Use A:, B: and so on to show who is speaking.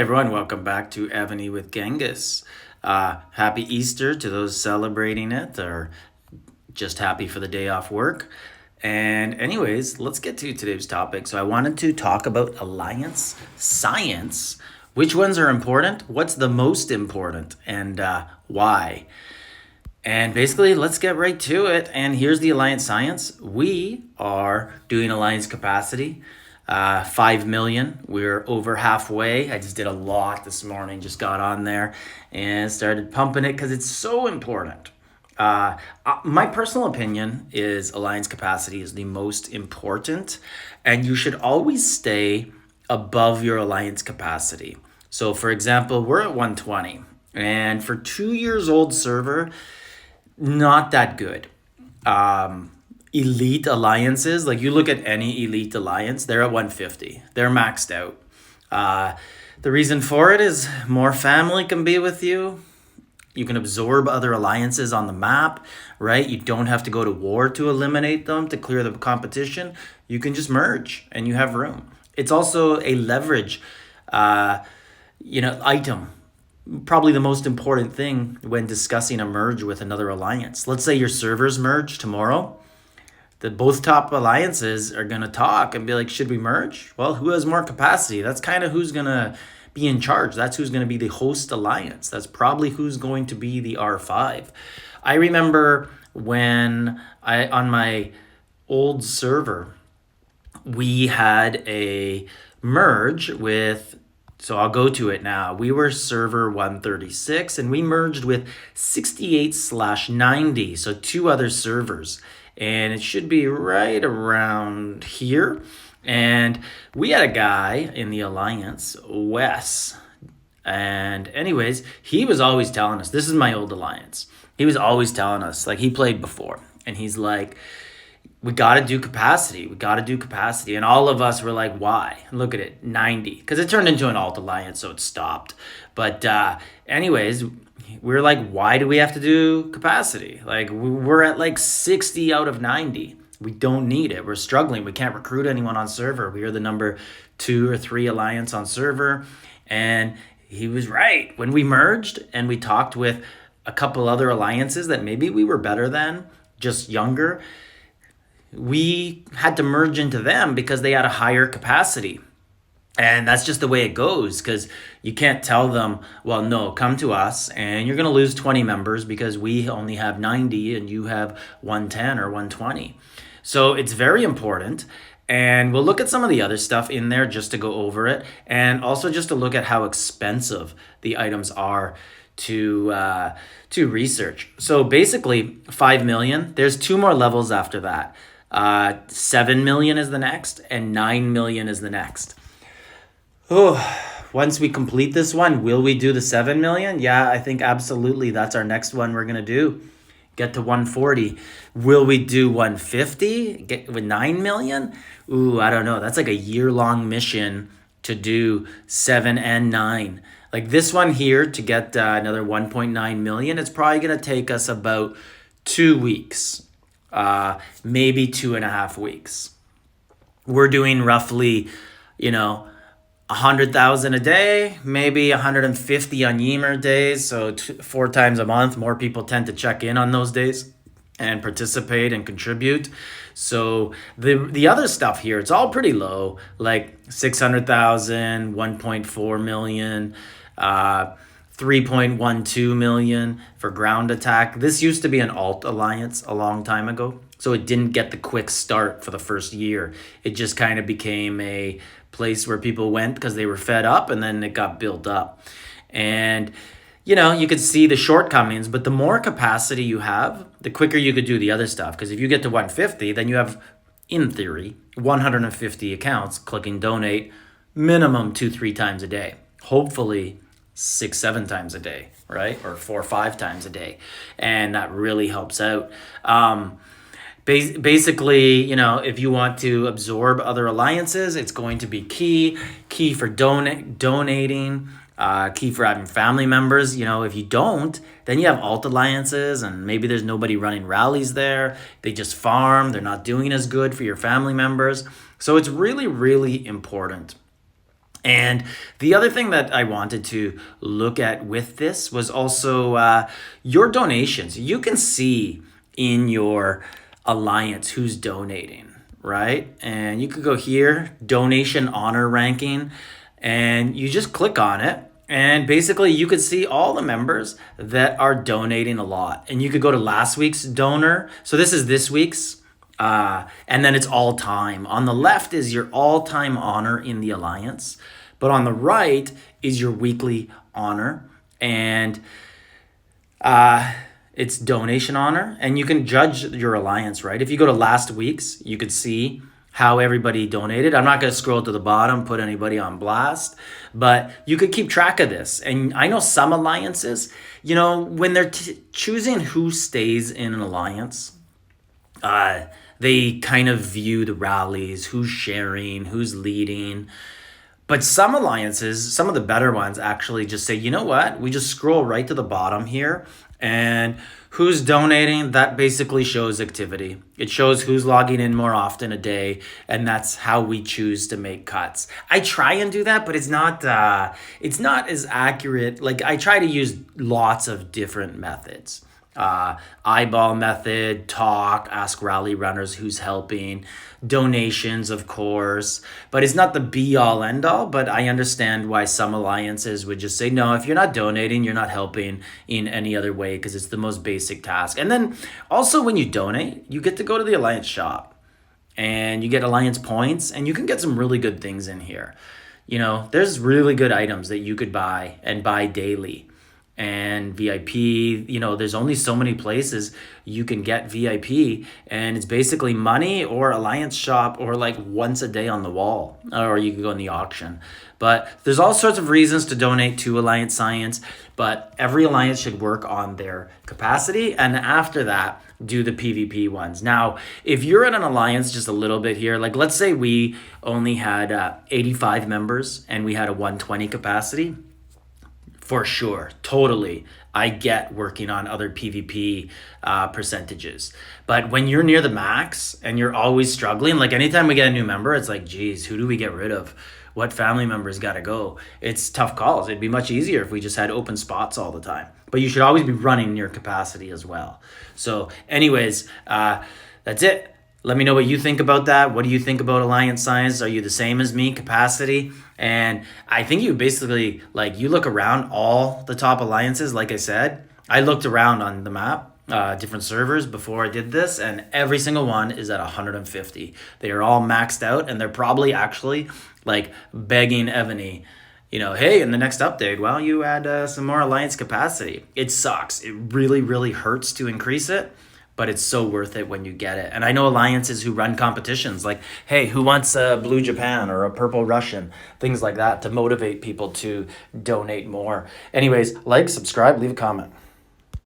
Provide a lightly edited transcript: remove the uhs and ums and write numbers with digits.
A: everyone, welcome back to Evony with Genghis. Happy Easter to those celebrating it or just happy for the day off work. And, anyways, let's get to today's topic. So, I wanted to talk about alliance science. Which ones are important? What's the most important? And why? And basically, let's get right to it. And here's the alliance science. We are doing alliance capacity. 5 million. We're over halfway. I just did a lot this morning, just got on there and started pumping it because it's so important. My personal opinion is alliance capacity is the most important, and you should always stay above your alliance capacity. So, for example, we're at 120, and for 2 years old server, not that good. Elite alliances, like you look at any elite alliance, they're at 150. They're maxed out. The reason for it is more family can be with you. You can absorb other alliances on the map, right? You don't have to go to war to eliminate them, to clear the competition. You can just merge and you have room. It's also a leverage, item. Probably the most important thing when discussing a merge with another alliance. Let's say your servers merge tomorrow. The both top alliances are going to talk and be like, should we merge? Well, who has more capacity? That's kind of who's going to be in charge. That's who's going to be the host alliance. That's probably who's going to be the R5. I remember when on my old server, we had a merge with, so I'll go to it now. We were server 136 and we merged with 68/90. So two other servers. And it should be right around here. And we had a guy in the alliance, Wes. And anyways, he was always telling us, this is my old alliance. He was always telling us, like he played before. And he's like, we got to do capacity. We got to do capacity. And all of us were like, why? Look at it, 90. Because it turned into an alt alliance, so it stopped. But anyways, we're like, why do we have to do capacity? Like, we're at like 60 out of 90. We don't need it. We're struggling. We can't recruit anyone on server. We are the number 2 or 3 alliance on server. And he was right. When we merged and we talked with a couple other alliances that maybe we were better than, just younger, we had to merge into them because they had a higher capacity. And that's just the way it goes, because you can't tell them, well, no, come to us and you're going to lose 20 members because we only have 90 and you have 110 or 120. So it's very important. And we'll look at some of the other stuff in there just to go over it. And also just to look at how expensive the items are to research. So basically 5 million, there's 2 more levels after that. 7 million is the next and 9 million is the next. Once we complete this one, will we do the 7 million? Yeah, I think absolutely. That's our next one we're going to do. Get to 140. Will we do 150? Get with 9 million? I don't know. That's like a year-long mission to do 7 and 9. Like this one here to get another 1.9 million, it's probably going to take us about 2 weeks, maybe 2.5 weeks. We're doing roughly, 100,000 a day, maybe 150 on Ymir days. So 4 times a month, more people tend to check in on those days and participate and contribute. So the other stuff here, it's all pretty low, like 600,000, 1.4 million, 3.12 million for ground attack. This used to be an alt alliance a long time ago. So it didn't get the quick start for the first year. It just kind of became a place where people went because they were fed up, and then it got built up. And, you could see the shortcomings, but the more capacity you have, the quicker you could do the other stuff. Because if you get to 150, then you have, in theory, 150 accounts clicking donate minimum 2-3 times a day. Hopefully 6-7 times a day, right? Or 4-5 times a day. And that really helps out. Basically, if you want to absorb other alliances, it's going to be key for donating, key for having family members. If you don't, then you have alt alliances and maybe there's nobody running rallies there. They just farm. They're not doing as good for your family members. So it's really, really important. And the other thing that I wanted to look at with this was also your donations. You can see in your alliance who's donating, right? And you could go here, donation honor ranking, and you just click on it. And basically, you could see all the members that are donating a lot. And you could go to last week's donor. So this is this week's. And then it's all time. On the left is your all time honor in the alliance, but on the right is your weekly honor, and it's donation honor. And you can judge your alliance, right? If you go to last week's, you could see how everybody donated. I'm not going to scroll to the bottom, put anybody on blast, but you could keep track of this. And I know some alliances, when they're choosing who stays in an alliance, they kind of view the rallies, who's sharing, who's leading. But some alliances, some of the better ones, actually just say, you know what? We just scroll right to the bottom here, and who's donating, that basically shows activity. It shows who's logging in more often a day, and that's how we choose to make cuts. I try and do that, but it's not as accurate. Like, I try to use lots of different methods. Eyeball method, talk, ask rally runners who's helping, donations, of course, but it's not the be all end all. But I understand why some alliances would just say, no, if you're not donating, you're not helping in any other way, because it's the most basic task. And then also, when you donate, you get to go to the alliance shop and you get alliance points, and you can get some really good things in here. There's really good items that you could buy and buy daily. And VIP, there's only so many places you can get VIP, and it's basically money or alliance shop or like once a day on the wall, or you can go in the auction. But there's all sorts of reasons to donate to Alliance Science, but every alliance should work on their capacity, and after that, do the PvP ones. Now, if you're in an alliance just a little bit here, like let's say we only had 85 members and we had a 120 capacity, for sure, totally, I get working on other PvP percentages. But when you're near the max and you're always struggling, like anytime we get a new member, it's like, geez, who do we get rid of? What family members got to go? It's tough calls. It'd be much easier if we just had open spots all the time. But you should always be running your capacity as well. So anyways, that's it. Let me know what you think about that. What do you think about Alliance Science? Are you the same as me, capacity? And I think you basically, you look around all the top alliances, like I said. I looked around on the map, different servers before I did this, and every single one is at 150. They are all maxed out, and they're probably actually, begging Evony, hey, in the next update, well, you add some more alliance capacity. It sucks. It really, really hurts to increase it, but it's so worth it when you get it. And I know alliances who run competitions like, hey, who wants a blue Japan or a purple Russian, things like that, to motivate people to donate more. Anyways, subscribe, leave a comment.